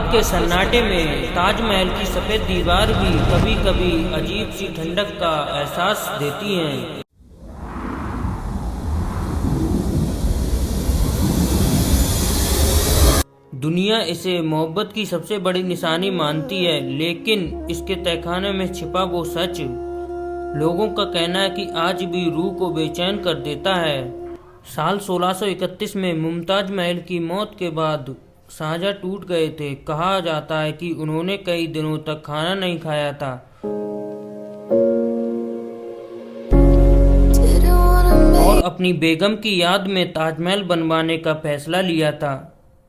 रात के सन्नाटे में ताजमहल की सफ़ेद दीवार भी कभी कभी अजीब सी ठंडक का एहसास देती हैं। दुनिया इसे मोहब्बत की सबसे बड़ी निशानी मानती है, लेकिन इसके तहखाने में छिपा वो सच लोगों का कहना है कि आज भी रूह को बेचैन कर देता है। साल 1631 में मुमताज महल की मौत के बाद शाहजहां टूट गए थे। कहा जाता है कि उन्होंने कई दिनों तक खाना नहीं खाया था और अपनी बेगम की याद में ताजमहल बनवाने का फैसला लिया था।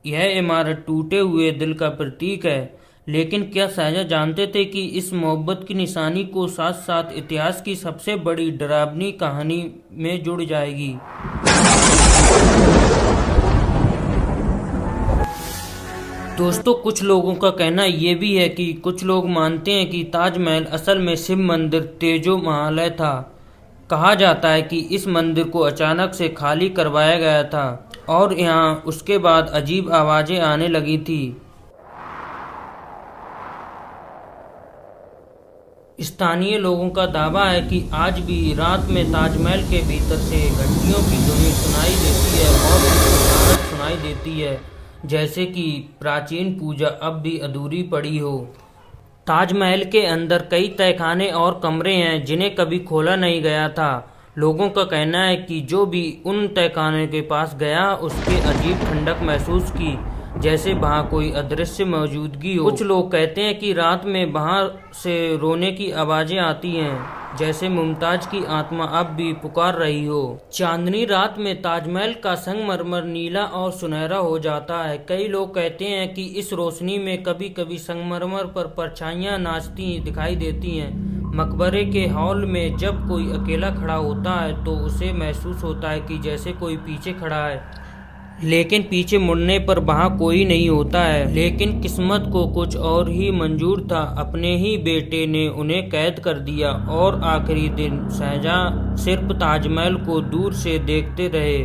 यह इमारत टूटे हुए दिल का प्रतीक है, लेकिन क्या शाहजहां जानते थे कि इस मोहब्बत की निशानी को साथ साथ इतिहास की सबसे बड़ी डरावनी कहानी में जुड़ जाएगी। दोस्तों, कुछ लोगों का कहना ये भी है कि कुछ लोग मानते हैं कि ताजमहल असल में शिव मंदिर तेजो महालय था। कहा जाता है कि इस मंदिर को अचानक से खाली करवाया गया था और यहाँ उसके बाद अजीब आवाजें आने लगी थी। स्थानीय लोगों का दावा है कि आज भी रात में ताजमहल के भीतर से घंटियों की ध्वनि सुनाई देती है और उसकी सुनाई देती है, जैसे कि प्राचीन पूजा अब भी अधूरी पड़ी हो। ताजमहल के अंदर कई तहखाने और कमरे हैं जिन्हें कभी खोला नहीं गया था। लोगों का कहना है कि जो भी उन तहखाने के पास गया उसके अजीब ठंडक महसूस की, जैसे वहाँ कोई अदृश्य मौजूदगी हो। कुछ लोग कहते हैं कि रात में बाहर से रोने की आवाज़ें आती हैं, जैसे मुमताज की आत्मा अब भी पुकार रही हो। चांदनी रात में ताजमहल का संगमरमर नीला और सुनहरा हो जाता है। कई लोग कहते हैं कि इस रोशनी में कभी कभी संगमरमर पर परछाइयाँ नाचती दिखाई देती हैं। मकबरे के हॉल में जब कोई अकेला खड़ा होता है तो उसे महसूस होता है कि जैसे कोई पीछे खड़ा है, लेकिन पीछे मुड़ने पर वहाँ कोई नहीं होता है। लेकिन किस्मत को कुछ और ही मंजूर था। अपने ही बेटे ने उन्हें कैद कर दिया और आखिरी दिन शाहजहां सिर्फ ताजमहल को दूर से देखते रहे,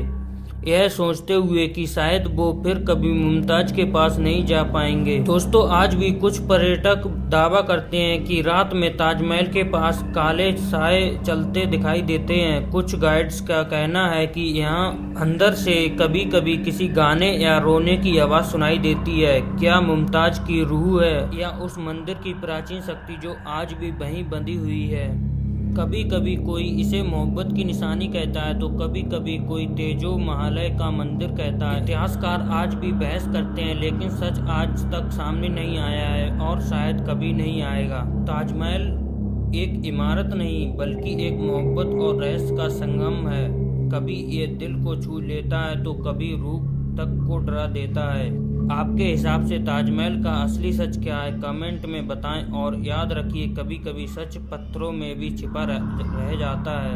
यह सोचते हुए कि शायद वो फिर कभी मुमताज के पास नहीं जा पाएंगे। दोस्तों, आज भी कुछ पर्यटक दावा करते हैं कि रात में ताजमहल के पास काले साए चलते दिखाई देते हैं। कुछ गाइड्स का कहना है कि यहाँ अंदर से कभी कभी किसी गाने या रोने की आवाज़ सुनाई देती है। क्या मुमताज की रूह है या उस मंदिर की प्राचीन शक्ति जो आज भी वहीं बंधी हुई है? कभी कभी कोई इसे मोहब्बत की निशानी कहता है तो कभी कभी कोई तेजो महालय का मंदिर कहता है। इतिहासकार आज भी बहस करते हैं, लेकिन सच आज तक सामने नहीं आया है और शायद कभी नहीं आएगा। ताजमहल एक इमारत नहीं बल्कि एक मोहब्बत और रहस्य का संगम है। कभी ये दिल को छू लेता है तो कभी रूह तक को डरा देता है। आपके हिसाब से ताजमहल का असली सच क्या है? कमेंट में बताएं और याद रखिए, कभी कभी सच पत्थरों में भी छिपा रह जाता है।